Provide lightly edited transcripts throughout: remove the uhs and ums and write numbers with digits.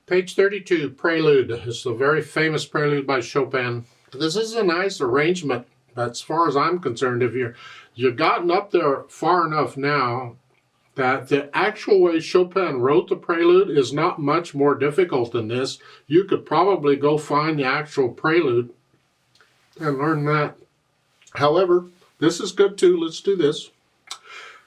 Page 32, Prelude. It's a very famous prelude by Chopin. This is a nice arrangement, as far as I'm concerned. If you've gotten up there far enough now that the actual way Chopin wrote the prelude is not much more difficult than this. You could probably go find the actual prelude and learn that. However, this is good too. Let's do this.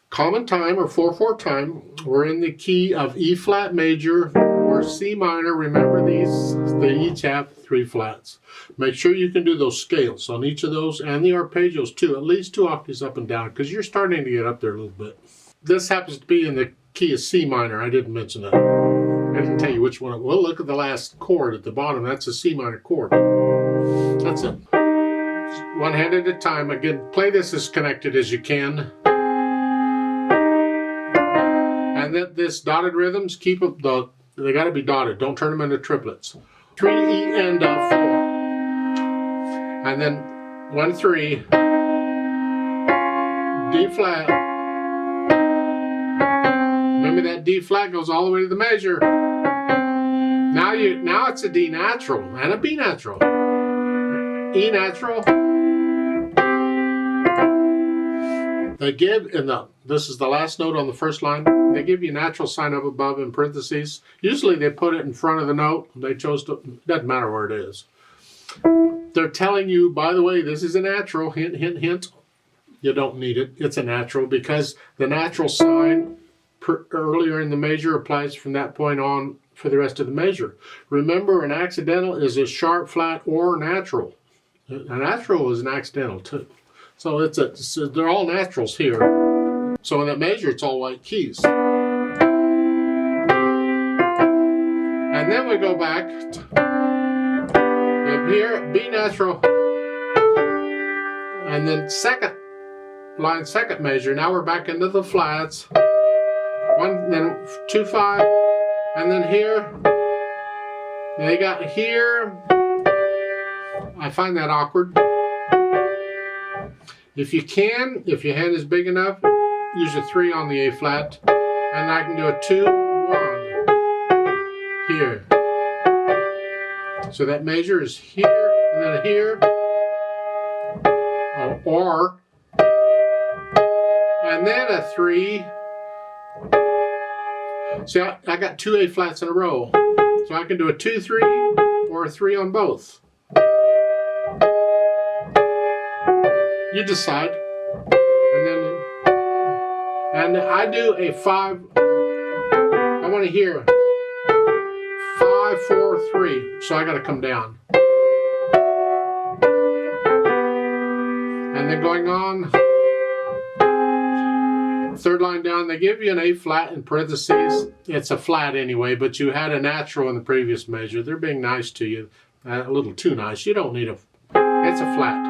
Common time or 4/4 time. We're in the key of E flat major or C minor. Remember these, they each have 3 flats. Make sure you can do those scales on each of those and the arpeggios too, at least 2 octaves up and down, because you're starting to get up there a little bit. This happens to be in the key of C minor. I didn't mention that. I didn't tell you which one it was. Look at the last chord at the bottom. That's a C minor chord. That's it. Just one hand at a time. Again, play this as connected as you can. And then this dotted rhythms, keep them, they got to be dotted. Don't turn them into triplets. 3 E and 4. And then 1 3 D flat. Remember that D flat goes all the way to the measure. Now it's a D natural and a B natural. E natural. They give this is the last note on the first line. They give you natural sign up above in parentheses. Usually they put it in front of the note. They chose to, doesn't matter where it is. They're telling you, by the way, this is a natural, hint, hint, hint. You don't need it. It's a natural because the natural sign earlier in the measure applies from that point on for the rest of the measure. Remember, an accidental is a sharp, flat, or natural. A natural is an accidental too. So they're all naturals here. So in that measure, it's all white keys. And then we go back to here, B natural. And then second line, second measure. Now we're back into the flats. 1, then 2 5, and then here. They got here. I find that awkward. If you can, if your hand is big enough, use a 3 on the A flat, and I can do a 2 1 here. So that measure is here and then here, or and then a 3. See, I got 2 A flats in a row, so I can do a 2 3 or a 3 on both. You decide. And I do a 5. I want to hear 5 4 3, so I got to come down. And then going on, third line down, they give you an A flat in parentheses. It's a flat anyway, but you had a natural in the previous measure. They're being nice to you, a little too nice. You don't need it's a flat.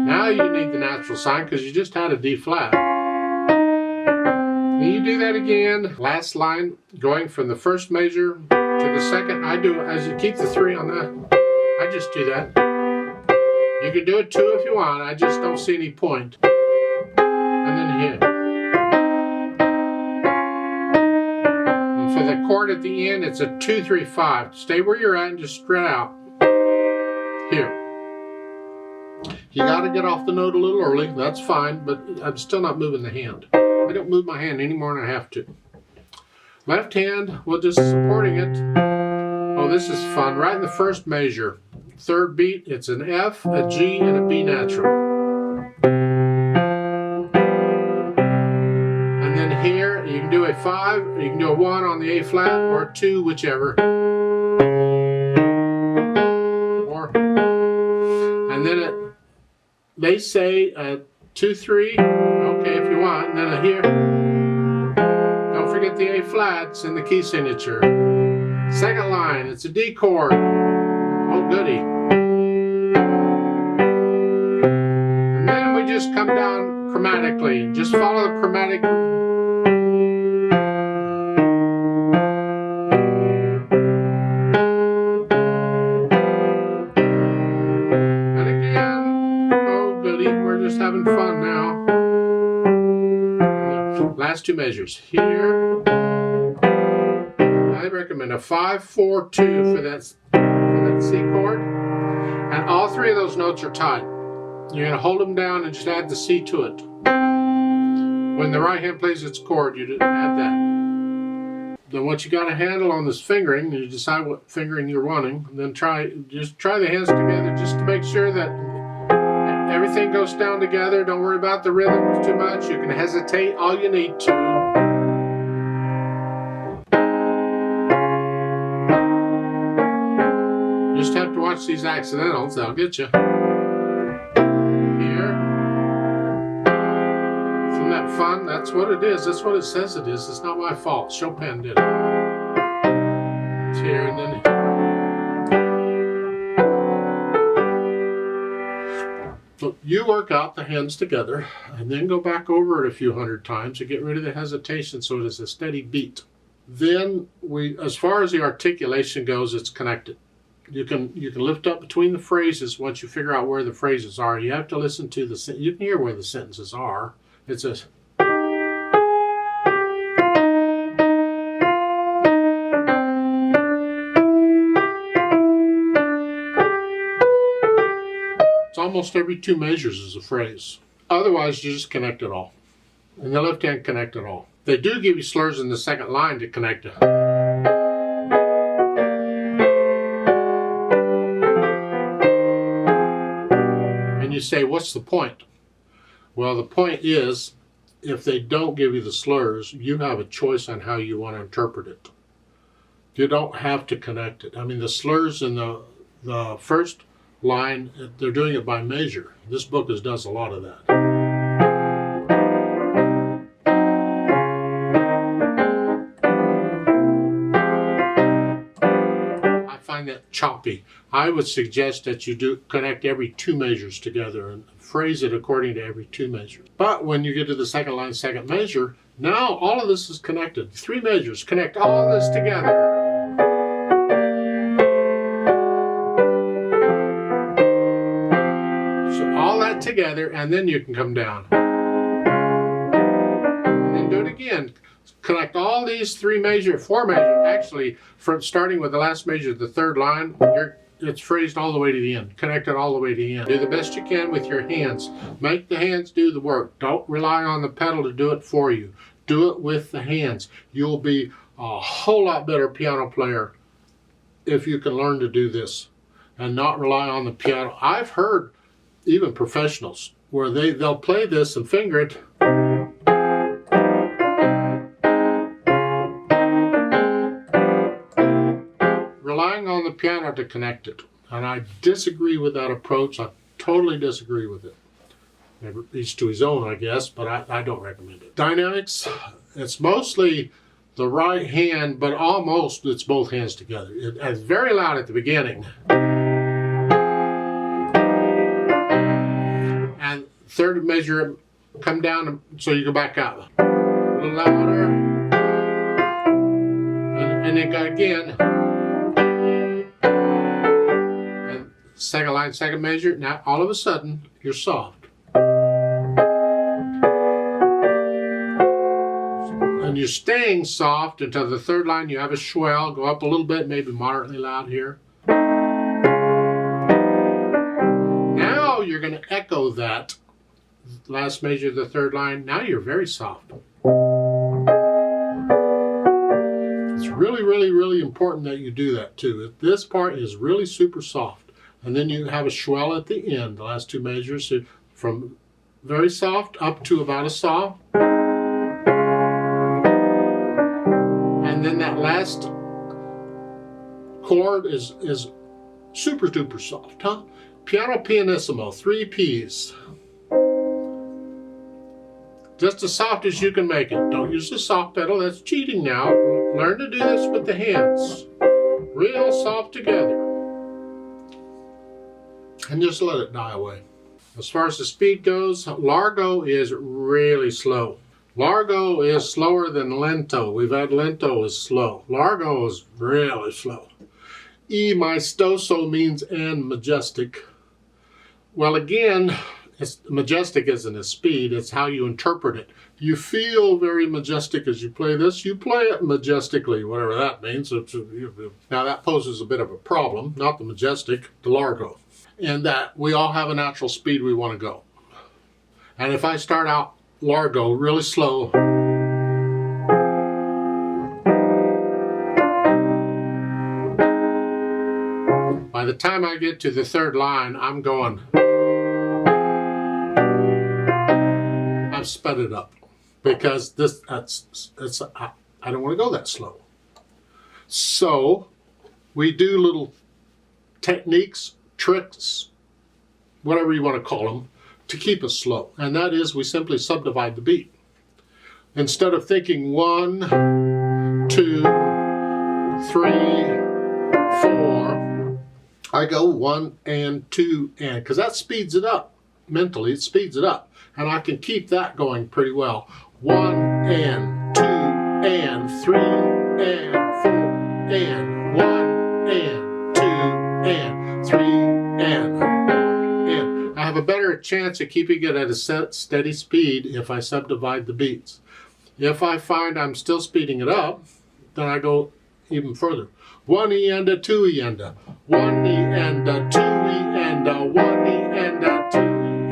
Now you need the natural sign because you just had a D flat. Then you do that again. Last line, going from the first measure to the second. I do, as you keep the 3 on that, I just do that. You can do it 2 if you want, I just don't see any point. And then here. And for the chord at the end, it's a 2 3 5. Stay where you're at and just spread out. Here. You got to get off the note a little early, that's fine, but I'm still not moving the hand. I don't move my hand any more than I have to. Left hand, we're just supporting it. Oh, this is fun. Right in the first measure. Third beat, it's an F, a G, and a B natural. And then here, you can do a 5, or you can do a 1 on the A flat, or a 2, whichever. And then they say a 2 3, okay, if you want, and then a here. Don't forget the A flats in the key signature. Second line, it's a D chord. Oh, goody. And then we just come down chromatically. Just follow the chromatic. And again, oh, goody, we're just having fun now. Last two measures. Here, I recommend a 5-4-2 for that C chord. And all three of those notes are tight. You're going to hold them down and just add the C to it. When the right hand plays its chord, you just add that. Then once you got a handle on this fingering, you decide what fingering you're wanting. Then just try the hands together just to make sure that everything goes down together. Don't worry about the rhythm too much. You can hesitate all you need to. You just have to watch these accidentals. They'll get you. Here. Isn't that fun? That's what it is. That's what it says it is. It's not my fault. Chopin did it. It's here and then. So you work out the hands together and then go back over it a few hundred times to get rid of the hesitation so it is a steady beat. Then as far as the articulation goes, it's connected. You can lift up between the phrases once you figure out where the phrases are. You have to listen to you can hear where the sentences are. It's a almost every two measures is a phrase. Otherwise, you just connect it all. And the left hand connect it all. They do give you slurs in the second line to connect it. And you say, what's the point? Well, the point is, if they don't give you the slurs, you have a choice on how you want to interpret it. You don't have to connect it. I mean, the slurs in the first line, they're doing it by measure. This book does a lot of that. I find that choppy. I would suggest that you connect every two measures together and phrase it according to every two measures. But when you get to the second line, second measure, now all of this is connected. Three measures connect all this together. Together, and then you can come down and then do it again. Connect all these four measures. Actually, from starting with the last measure, the third line, it's phrased all the way to the end. Connect it all the way to the end. Do the best you can with your hands. Make the hands do the work. Don't rely on the pedal to do it for you. Do it with the hands. You'll be a whole lot better piano player if you can learn to do this and not rely on the piano. I've heard even professionals where they'll play this and finger it, relying on the piano to connect it. And I disagree with that approach. I totally disagree with it. Each to his own, I guess, but I don't recommend it. Dynamics, it's mostly the right hand, but almost it's both hands together. It's very loud at the beginning. Third measure, come down so you go back up. A little louder. And then go again. And second line, second measure. Now all of a sudden, you're soft. And you're staying soft until the third line. You have a swell. Go up a little bit, maybe moderately loud here. Now you're going to echo that. Last measure, the third line. Now you're very soft. It's really, really, really important that you do that too. This part is really super soft. And then you have a swell at the end, the last two measures, from very soft up to about a soft. And then that last chord is super duper soft, huh? Piano pianissimo, 3 Ps. Just as soft as you can make it. Don't use the soft pedal, that's cheating now. Learn to do this with the hands. Real soft together. And just let it die away. As far as the speed goes, largo is really slow. Largo is slower than lento. We've had lento is slow. Largo is really slow. E maestoso means and majestic. Well, again, majestic isn't a speed, it's how you interpret it. You feel very majestic as you play this. You play it majestically, whatever that means. Now that poses a bit of a problem, not the majestic, the largo. And that we all have a natural speed we want to go. And if I start out largo really slow, by the time I get to the third line, I'm going, I've sped it up because I don't want to go that slow. So we do little techniques, tricks, whatever you want to call them, to keep us slow. And that is, we simply subdivide the beat. Instead of thinking 1, 2, 3, 4, I go 1 and 2 and, because that speeds it up. Mentally, it speeds it up. And I can keep that going pretty well. 1 and 2 and 3 and 4 and 1 and 2 and 3 and 4 and. I have a better chance of keeping it at a steady speed if I subdivide the beats. If I find I'm still speeding it up, then I go even further. 1 E and a 2 E and a 1 E and a 2 E and a 1 E and a 2 E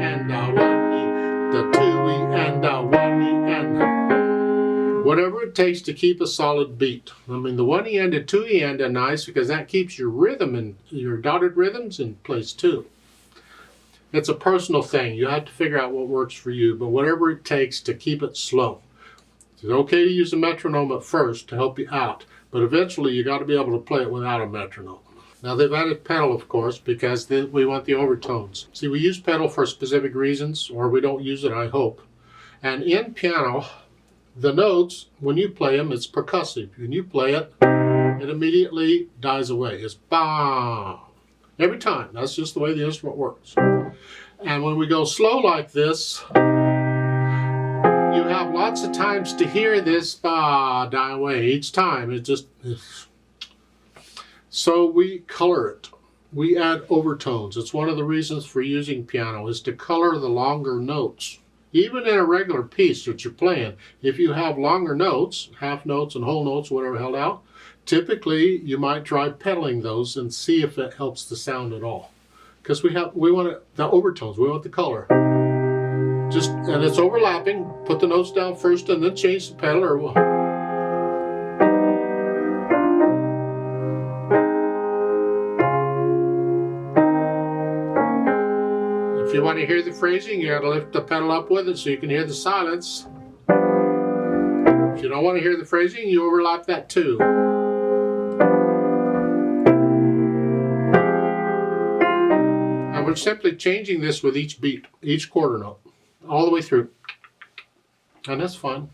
and a 1 E, the 2 E and a 1 E and a, whatever it takes to keep a solid beat. I mean, the 1 E and a 2 E and a nice because that keeps your rhythm and your dotted rhythms in place too. It's a personal thing. You have to figure out what works for you, but whatever it takes to keep it slow. It's okay to use a metronome at first to help you out, but eventually you got to be able to play it without a metronome. Now they've added pedal, of course, because we want the overtones. See, we use pedal for specific reasons, or we don't use it, I hope. And in piano, the notes, when you play them, it's percussive. When you play it, it immediately dies away. It's ba. Every time. That's just the way the instrument works. And when we go slow like this, you have lots of times to hear this ba die away each time. It just is. So we color it. We add overtones. It's one of the reasons for using piano is to color the longer notes. Even in a regular piece that you're playing, if you have longer notes, half notes and whole notes, whatever held out, typically you might try pedaling those and see if it helps the sound at all. Because we want the overtones, we want the color. And it's overlapping. Put the notes down first and then change the pedal or if you want to hear the phrasing, you got to lift the pedal up with it so you can hear the silence. If you don't want to hear the phrasing, you overlap that too. And we're simply changing this with each beat, each quarter note, all the way through. And that's fun.